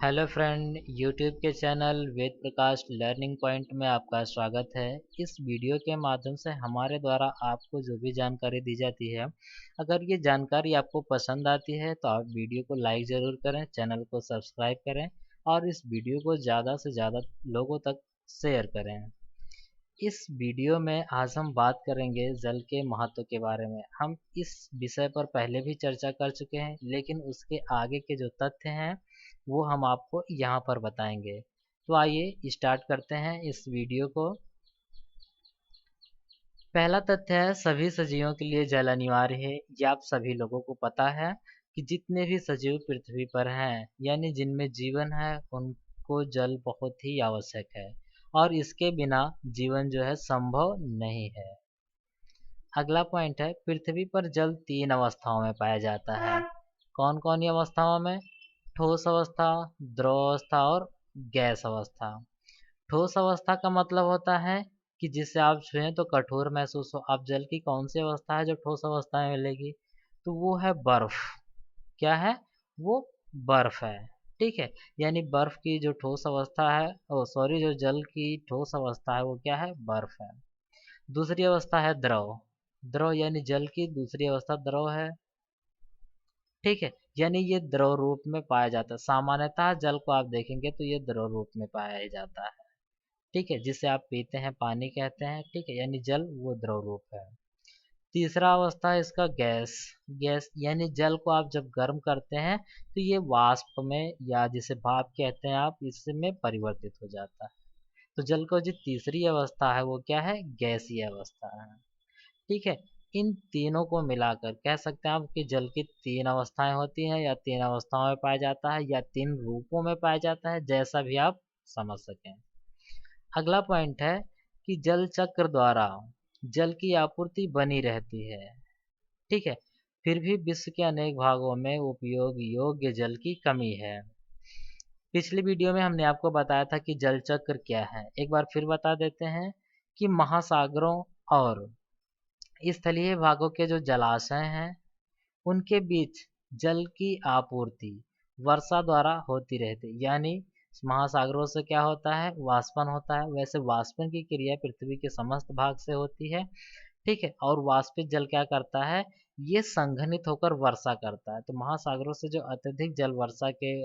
Hello friend, YouTube के channel Ved Prakash learning point में आपका स्वागत है। इस वीडियो के माध्यम से हमारे द्वारा आपको जो भी जानकारी दी जाती है, अगर ये जानकारी आपको पसंद आती है तो आप वीडियो को लाइक ज़रूर करें, चैनल को सब्सक्राइब करें और इस वीडियो को ज़्यादा से ज़्यादा लोगों तक शेयर करें। इस वीडियो में आज हम बात करेंगे जल के महत्व के बारे में। हम इस विषय पर पहले भी चर्चा कर चुके हैं, लेकिन उसके आगे के जो तथ्य हैं वो हम आपको यहाँ पर बताएंगे। तो आइए स्टार्ट करते हैं इस वीडियो को। पहला तथ्य है, सभी सजीवों के लिए जल अनिवार्य है। ये आप सभी लोगों को पता है कि जितने भी सजीव पृथ्वी पर हैं, यानी जिनमें जीवन है, उनको जल बहुत ही आवश्यक है और इसके बिना जीवन जो है संभव नहीं है। अगला पॉइंट है, पृथ्वी पर जल 3 अवस्थाओं में पाया जाता है। कौन कौन सी अवस्थाओं में? ठोस अवस्था, द्रव अवस्था और गैस अवस्था। ठोस अवस्था का मतलब होता है कि जिसे आप छुएं तो कठोर महसूस हो। अब जल की कौन सी अवस्था है जो ठोस अवस्था में मिलेगी? तो वो है बर्फ। क्या है वो? बर्फ है। ठीक है, यानी बर्फ की जो ठोस अवस्था है, ओ सॉरी, जो जल की ठोस अवस्था है वो क्या है? बर्फ है। दूसरी अवस्था है द्रव। द्रव यानी जल की दूसरी अवस्था द्रव है। ठीक है, यानी ये द्रव रूप में पाया जाता है। सामान्यतः जल को आप देखेंगे तो ये द्रव रूप में पाया जाता है। ठीक है, जिसे आप पीते हैं पानी कहते हैं। ठीक है, यानी जल वो द्रव रूप है। तीसरा अवस्था है इसका गैस। गैस यानी जल को आप जब गर्म करते हैं तो ये वाष्प में, या जिसे भाप कहते हैं आप, इसमें परिवर्तित हो जाता है। तो जल को जो तीसरी अवस्था है वो क्या है? गैसीय अवस्था है। ठीक है, इन तीनों को मिलाकर कह सकते हैं आप कि जल की 3 अवस्थाएं होती हैं, या 3 अवस्थाओं में पाया जाता है, या 3 रूपों में पाया जाता है, जैसा भी आप समझ सकें। अगला पॉइंट है कि जल चक्र द्वारा जल की आपूर्ति बनी रहती है। ठीक है, फिर भी विश्व के अनेक भागों में उपयोग योग्य जल की कमी है। पिछली वीडियो में हमने आपको बताया था कि जल चक्र क्या है। एक बार फिर बता देते हैं कि महासागरों और स्थलीय भागों के जो जलाशय हैं उनके बीच जल की आपूर्ति वर्षा द्वारा होती रहती है। यानी महासागरों से क्या होता है? वाष्पन होता है। वैसे वाष्पन की क्रिया पृथ्वी के समस्त भाग से होती है। ठीक है, और वाष्पित जल क्या करता है? ये संघनित होकर वर्षा करता है। तो महासागरों से जो अत्यधिक जल वर्षा के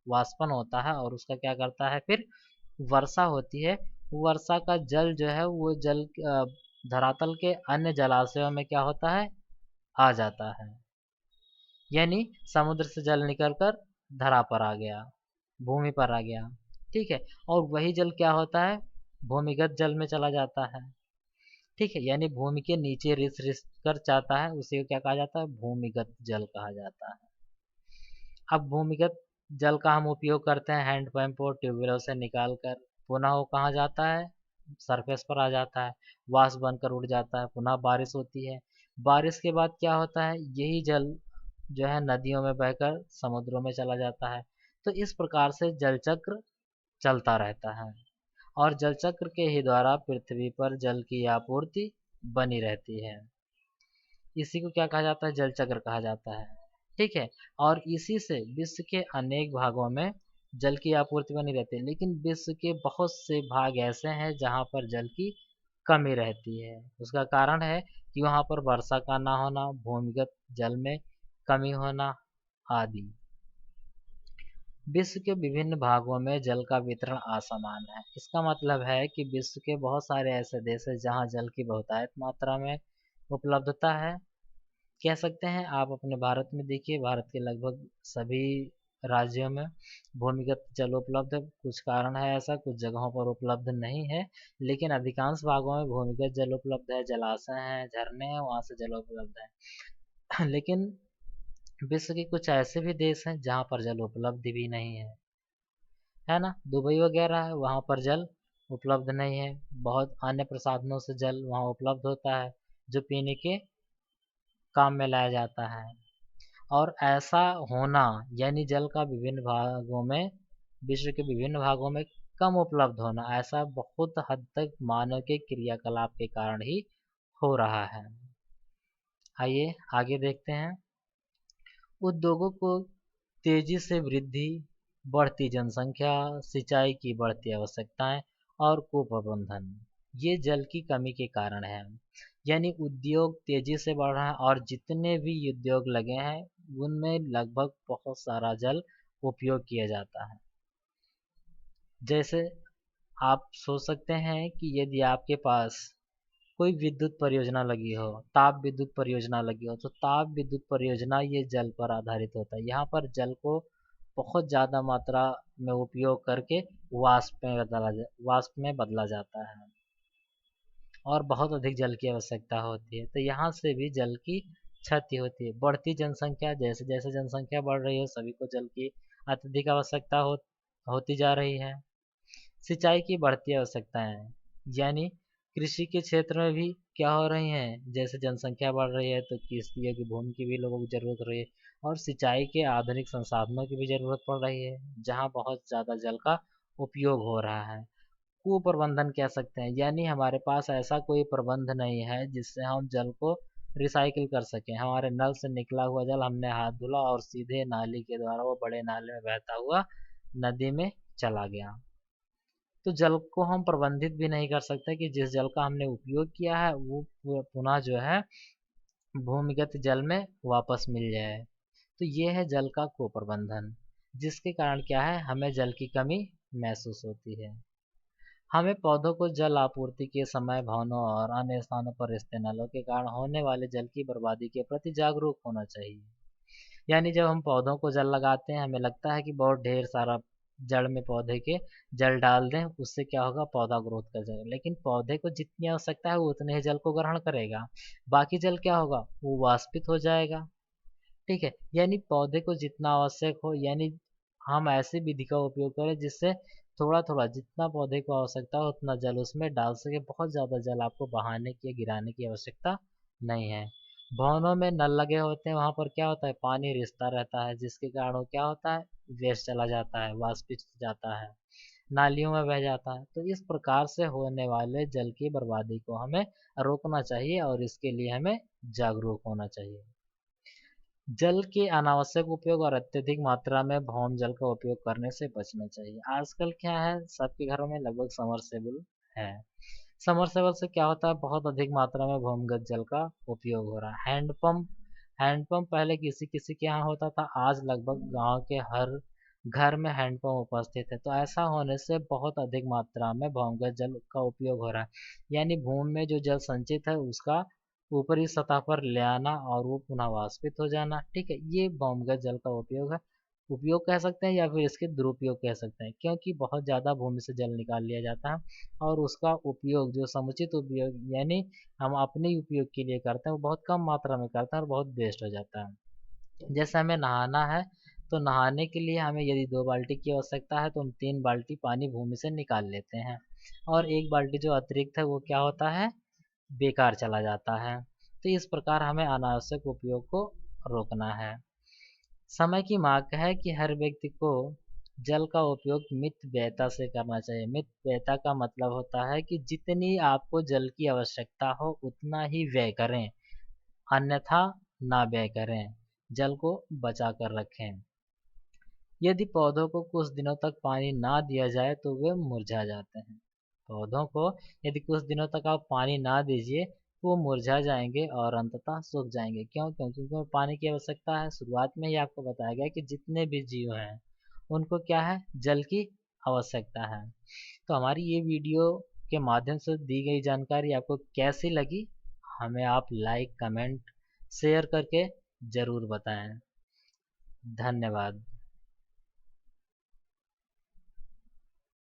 वाष्पन होता है और उसका क्या करता है, फिर वर्षा होती है। वर्षा का जल जो है वो जल धरातल के अन्य जलाशयों में क्या होता है? आ जाता है। यानी समुद्र से जल निकलकर धरा पर आ गया, भूमि पर आ गया। ठीक है, और वही जल क्या होता है? भूमिगत जल में चला जाता है। ठीक है, यानी भूमि के नीचे रिस रिस कर जाता है, उसे क्या कहा जाता है? भूमिगत जल कहा जाता है। अब भूमिगत जल का हम उपयोग करते हैं हैंडपंप और ट्यूबवेलों से निकाल कर। पुनः वो कहाँ जाता है? सरफेस पर आ जाता है, वाष्प बनकर उड़ जाता है। पुनः बारिश होती है। बारिश के बाद क्या होता है? यही जल जो है नदियों में बहकर समुद्रों में चला जाता है। तो इस प्रकार से जल चक्र चलता रहता है और जल चक्र के ही द्वारा पृथ्वी पर जल की आपूर्ति बनी रहती है। इसी को क्या कहा जाता है? जल चक्र कहा जाता है। ठीक है, और इसी से विश्व के अनेक भागों में जल की आपूर्ति बनी रहती है। लेकिन विश्व के बहुत से भाग ऐसे हैं जहाँ पर जल की कमी रहती है। उसका कारण है कि वहाँ पर वर्षा का ना होना, भूमिगत जल में कमी होना आदि। विश्व के विभिन्न भागों में जल का वितरण असमान है। इसका मतलब है कि विश्व के बहुत सारे ऐसे देश हैं जहाँ जल की बहुतायत मात्रा में उपलब्धता है। कह सकते हैं आप अपने भारत में देखिए, भारत के लगभग सभी राज्यों में भूमिगत जल उपलब्ध है। कुछ कारण है ऐसा, कुछ जगहों पर उपलब्ध नहीं है, लेकिन अधिकांश भागों में भूमिगत जल उपलब्ध है। जलाशय हैं, झरने हैं, वहाँ से जल उपलब्ध है। लेकिन विश्व के कुछ ऐसे भी देश हैं जहाँ पर जल उपलब्ध भी नहीं है ना? दुबई वगैरह है, वहाँ पर जल उपलब्ध नहीं है। बहुत अन्य प्रसाधनों से जल वहाँ उपलब्ध होता है जो पीने के काम में लाया जाता है। और ऐसा होना, यानी जल का विभिन्न भागों में, विश्व के विभिन्न भागों में कम उपलब्ध होना, ऐसा बहुत हद तक मानव के क्रियाकलाप के कारण ही हो रहा है। आइए आगे देखते हैं। उद्योगों को तेजी से वृद्धि बढ़ती जनसंख्या, सिंचाई की बढ़ती आवश्यकताएं और कुप्रबंधन, ये जल की कमी के कारण है। यानी उद्योग तेजी से बढ़ रहा है और जितने भी उद्योग लगे हैं उनमें लगभग बहुत सारा जल उपयोग किया जाता है। जैसे आप सोच सकते हैं कि यदि आपके पास कोई विद्युत परियोजना लगी हो, ताप विद्युत परियोजना लगी हो, तो ताप विद्युत परियोजना ये जल पर आधारित होता है। यहाँ पर जल को बहुत ज़्यादा मात्रा में उपयोग करके वाष्प में बदला जाता है और बहुत अधिक जल की आवश्यकता होती है। तो यहाँ से भी जल की क्षति होती है। बढ़ती जनसंख्या, जैसे जैसे जनसंख्या बढ़ रही है सभी को जल की अत्यधिक आवश्यकता होती जा रही है। सिंचाई की बढ़ती आवश्यकताएं, यानी कृषि के क्षेत्र में भी क्या हो रही हैं, जैसे जनसंख्या बढ़ रही है तो कृषि की भूमि की भी लोगों को जरूरत हो रही है और सिंचाई के आधुनिक संसाधनों की भी जरूरत पड़ रही है जहाँ बहुत ज़्यादा जल का उपयोग हो रहा है। कुप्रबंधन कह सकते हैं, यानी हमारे पास ऐसा कोई प्रबंध नहीं है जिससे हम जल को रिसाइकिल कर सकें। हमारे नल से निकला हुआ जल हमने हाथ धुला और सीधे नाली के द्वारा वो बड़े नाले में बहता हुआ नदी में चला गया। तो जल को हम प्रबंधित भी नहीं कर सकते कि जिस जल का हमने उपयोग किया है वो पुनः जो है भूमिगत जल में वापस मिल जाए। तो ये है जल का कुप्रबंधन, जिसके कारण क्या है, हमें जल की कमी महसूस होती है। हमें पौधों को जल आपूर्ति के समय भवनों और अन्य स्थानों पर स्थित नलों के कारण होने वाले जल की बर्बादी के प्रति जागरूक होना चाहिए। यानी जब हम पौधों को जल लगाते हैं हमें लगता है कि बहुत ढेर सारा जड़ में पौधे के जल डाल दें, उससे क्या होगा, पौधा ग्रोथ कर जाएगा। लेकिन पौधे को जितनी आवश्यकता है वो उतने ही जल को ग्रहण करेगा, बाकी जल क्या होगा, वो वाष्पित हो जाएगा। ठीक है, यानी पौधे को जितना आवश्यक हो, यानी हम ऐसी विधि का उपयोग करें जिससे थोड़ा थोड़ा जितना पौधे को आवश्यकता हो उतना जल उसमें डाल सके। बहुत ज़्यादा जल आपको बहाने की या गिराने की आवश्यकता नहीं है। भवनों में नल लगे होते हैं, वहाँ पर क्या होता है, पानी रिसता रहता है जिसके कारण वो क्या होता है, वेस्ट चला जाता है, वाष्पित जाता है, नालियों में बह जाता है। तो इस प्रकार से होने वाले जल की बर्बादी को हमें रोकना चाहिए और इसके लिए हमें जागरूक होना चाहिए। जल के अनावश्यक उपयोग और अत्यधिक मात्रा में भौम जल का उपयोग करने से बचना चाहिए। आजकल क्या है, सबके घरों में लगभग समरसेबल है। समरसेबल से क्या होता है, बहुत अधिक मात्रा में भूमिगत जल का उपयोग हो रहा है। हैंडपंप पहले किसी किसी के यहाँ होता था, आज लगभग गांव के हर घर में हैंडपंप उपस्थित है। तो ऐसा होने से बहुत अधिक मात्रा में भूमिगत जल का उपयोग हो रहा है, यानी भूमि में जो जल संचित है उसका ऊपरी सतह पर ले आना और वो पुनः वाष्पित हो जाना। ठीक है, ये भूमिगत जल का उपयोग है, उपयोग कह सकते हैं या फिर इसके दुरुपयोग कह सकते हैं, क्योंकि बहुत ज़्यादा भूमि से जल निकाल लिया जाता है और उसका उपयोग जो समुचित उपयोग यानी हम अपने उपयोग के लिए करते हैं वो बहुत कम मात्रा में करते हैं और बहुत वेस्ट हो जाता है। जैसे हमें नहाना है तो नहाने के लिए हमें यदि 2 बाल्टी की आवश्यकता है तो हम 3 बाल्टी पानी भूमि से निकाल लेते हैं और 1 बाल्टी जो अतिरिक्त है वो क्या होता है, बेकार चला जाता है। तो इस प्रकार हमें अनावश्यक उपयोग को रोकना है। समय की मांग है कि हर व्यक्ति को जल का उपयोग मित व्ययता से करना चाहिए। मित व्ययता का मतलब होता है कि जितनी आपको जल की आवश्यकता हो उतना ही व्यय करें, अन्यथा ना व्यय करें, जल को बचा कर रखें। यदि पौधों को कुछ दिनों तक पानी ना दिया जाए तो वे मुरझा जाते हैं। पौधों को यदि कुछ दिनों तक आप पानी ना दीजिए वो मुरझा जाएंगे और अंततः सूख जाएंगे। क्यों? क्योंकि उनको पानी की आवश्यकता है। शुरुआत में ही आपको बताया गया कि जितने भी जीव हैं उनको क्या है, जल की आवश्यकता है। तो हमारी ये वीडियो के माध्यम से दी गई जानकारी आपको कैसी लगी, हमें आप लाइक, कमेंट, शेयर करके ज़रूर बताएं। धन्यवाद।